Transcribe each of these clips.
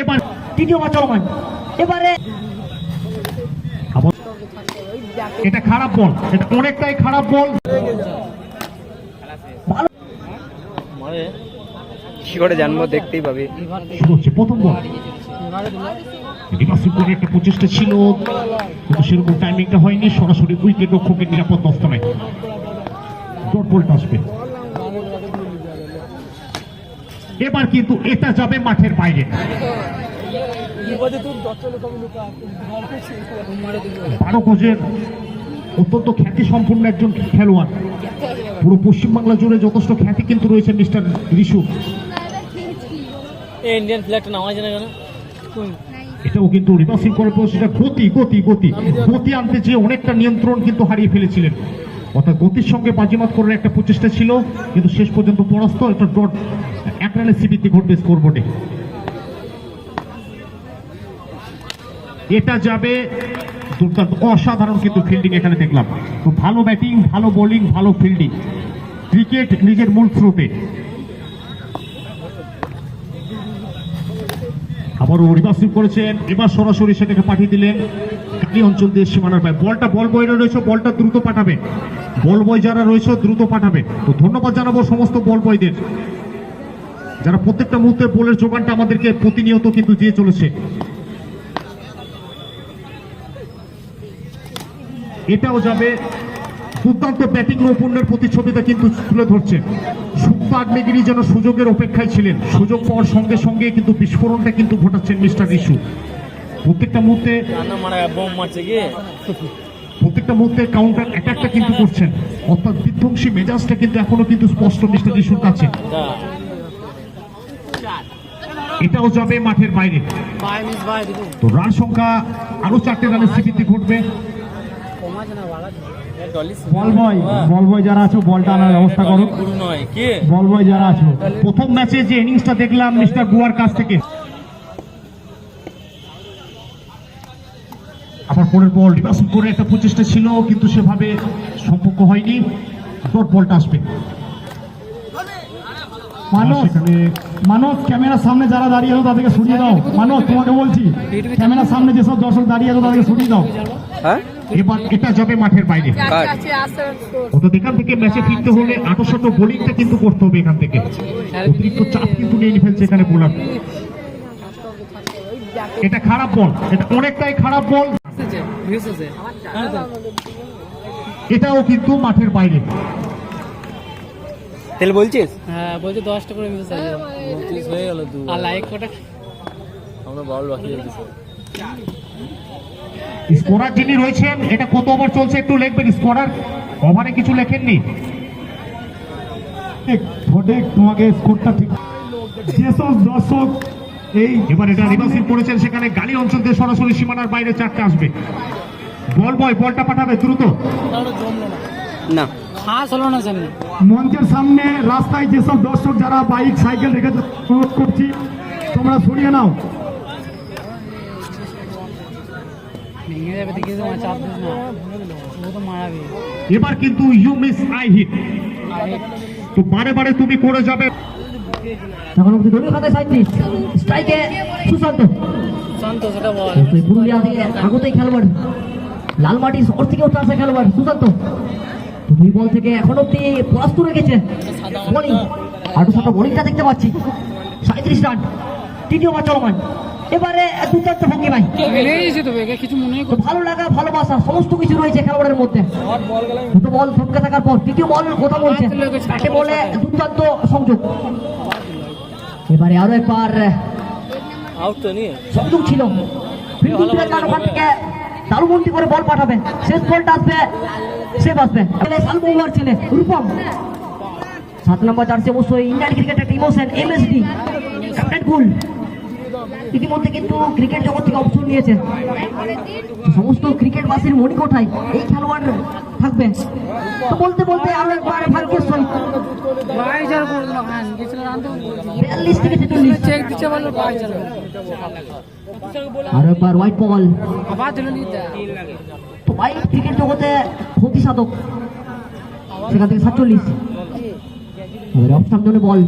এবার তৃতীয় বার চলমান, এবারে এটা খারাপ বল, এটা অনেকটাই খারাপ বল। কি করে জানবো, দেখতেই পাবে। প্রথম বল একটা প্রচেষ্টা ছিল, কিন্তু সেরকম টাইমিংটা হয়নি। সরাসরি উইকেট রক্ষকের নিরাপদ অবস্থানে ডট বলটা আসবে। এবার কিন্তু এটা যাবে মাঠের বাইরে। 12 গজের অত্যন্ত খ্যাতি সম্পন্ন একজন খেলোয়াড়, পুরো পশ্চিমবাংলা জুড়ে যথেষ্ট খ্যাতি কিন্তু রয়েছে মিস্টার রিশু। ইন্ডিয়ান ফ্ল্যাগটা নামাই জানা কেন? এটাও কিন্তু রিভার্সিং করার পর সেটা গতি আনতে যে অনেকটা নিয়ন্ত্রণ কিন্তু হারিয়ে ফেলেছিলেন। অর্থাৎ গতির সঙ্গে বাজিমাত করার একটা প্রচেষ্টা ছিল, কিন্তু শেষ পর্যন্ত পরাস্ত। একটা ডট 1 রানের সিবিতে ঘটবে স্কোরবোর্ডে। এটা যাবে দুর্দান্ত, অসাধারণ কিন্তু ফিল্ডিং এখানে দেখলাম। তো ভালো ব্যাটিং, ভালো বোলিং, ভালো ফিল্ডিং। ক্রিকেট নিজের মূল স্রোতে। আবারও রিভার্সিং করেছেন, এবার সরাসরি সেটাকে পাঠিয়ে দিলেন কালী অঞ্চল দিয়ে সীমানার পায়। বলটা বল বয়রা রয়েছে, বলটা দ্রুত পাঠাবে। বল বয় যারা রয়েছে দ্রুত পাঠাবে। তো ধন্যবাদ জানাবো সমস্ত বল বয়দের, যারা প্রত্যেকটা মুহূর্তে বলের যোগানটা আমাদেরকে প্রতিনিয়ত কিন্তু দিয়ে চলেছে। এটাও যাবে দুর্দান্ত ব্যাটিং নৈপুণ্যের প্রতিচ্ছবিটা কিন্তু তুলে ধরছে। সুপ্ত আগ্নেয়গিরি যেন সুযোগের অপেক্ষায় ছিলেন, সুযোগ পাওয়ার সঙ্গে সঙ্গে কিন্তু বিস্ফোরণটা কিন্তু ঘটাচ্ছেন মিস্টার রিশু। প্রত্যেকটা মুহূর্তে কাউন্টার অ্যাটাকটা কিন্তু করছেন, অর্থাৎ বিধ্বংসী মেজাজটা কিন্তু এখনো কিন্তু স্পষ্ট মিস্টার রিশুর কাছে। এটাও যাবে মাঠের বাইরে। তো রান সংখ্যা আরো 4টে রানের সিবিতে ঘটবে। বল বয় যারা আছো বলটা আনার ব্যবস্থা করো। বল বয় যারা আছো, প্রথম ম্যাচে যে ইনিংসটা দেখলাম মিস্টার গুয়ার কাছ থেকে, আবার পরের বল রিভার্সিং করে একটা প্রচেষ্টা ছিল, কিন্তু সেভাবে সম্পর্ক হয়নি। ডট বলটা আসবে। মানস ক্যামেরার সামনে যারা দাঁড়িয়ে আছো তাদেরকে সরিয়ে দাও। মানস তোমাকে বলছি, ক্যামেরার সামনে যেসব দর্শক দাঁড়িয়ে আছো তাদেরকে সরিয়ে দাও। এবার এটা যাবে মাঠের বাইরে। অর্থাৎ এখান থেকে ম্যাচে ফিরতে হলে 68 বোলিংটা কিন্তু করতে হবে। এখান থেকে অতিরিক্ত চাপ কিন্তু নিয়ে ফেলছে এখানে বোলার। এটা খারাপ বল, এটা অনেকটাই খারাপ বল। এটাও কিন্তু মাঠের বাইরে। তেল বলছিস? হ্যাঁ বলছি 10টা করে ভিউজ আছে। 29 হয়ে গেল। আর লাইক কটা? আমরা বল বাকি আছে। স্কোরার যিনি রয়েছেন, এটা কত ওভার চলছে একটু লিখবেন। স্কোরার ওভারে কিছু লেখেননি, তোমাকে স্কোরটা ঠিক। যেসব দর্শক এই এবার এটা রিভার্সিং করেছেন, সেখানে গালি অঞ্চল দিয়ে সরাসরি সীমানার বাইরে 4টে আসবে। বল বয় বলটা পাঠাবে দ্রুত। না মঞ্চের সামনে রাস্তায় যেসব দর্শক যারা বাইক সাইকেল রেখেছে অনুরোধ করছি তোমরা সরিয়ে নাও। এবার কিন্তু ইউ মিস আই হিট, তো বারে বারে তুমি করে যাবে। এখন অব্দি ধরে খাতে 37 স্ট্রাইকে সুশান্ত পুরুলিয়া থেকে আগতেই খেলোয়াড়, লালমাটি শহর থেকে উঠে আসা খেলোয়াড় সুশান্ত। 2 বল থেকে এখন অব্দি পরাস্ত রেখেছে। বোলিং 8 বোলিংটা দেখতে পাচ্ছি। 37 রান, তৃতীয় বার চলমান। এবারে দুর্দান্ত ভঙ্গি ভাই, ভালো লাগা ভালোবাসা সমস্ত কিছু রয়েছে খেলোয়াড়ের মধ্যে। 2 বল থমকে থাকার পর তৃতীয় বলের কথা বলছে, ব্যাটে বলে দুর্দান্ত সংযোগ। এবারে আরো একবার সংযোগ ছিল, ওখান থেকে দারুবন্দি করে বল পাঠাবে। শেষ বলটা আসবে, সেভ আসবে। সালমোভার ছেলে রূপম 7 নম্বর জার্সি, অবশ্যই ইন্ডিয়ান ক্রিকেট একটা ইমোশন। এমএসডি ক্যাপ্টেন কুল ইতিমধ্যে কিন্তু ক্রিকেট জগৎ থেকে অবসর নিয়েছে। সমস্ত ক্রিকেটবাসীর মণিকোঠায় এই খেলোয়াড় থাকবেন। তো বলতে বলতে আরো একবার ভাগ্যের সহিত 42 থেকে 43 আরো একবার হোয়াইট বল। তো ভাই ক্রিকেট জগতে ক্ষতি সাধক, সেখান থেকে 47। অফ স্টাম্প জোনে বল,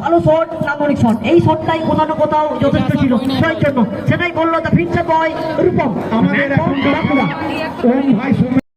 ভালো শট, নান্দনিক শট। এই শটটাই কোথাও না কোথাও যথেষ্ট ছিল জয়ের জন্য, সেটাই করলো দ্য ফিনচার বয় রূপম। আমাদের এখন ওম ভাই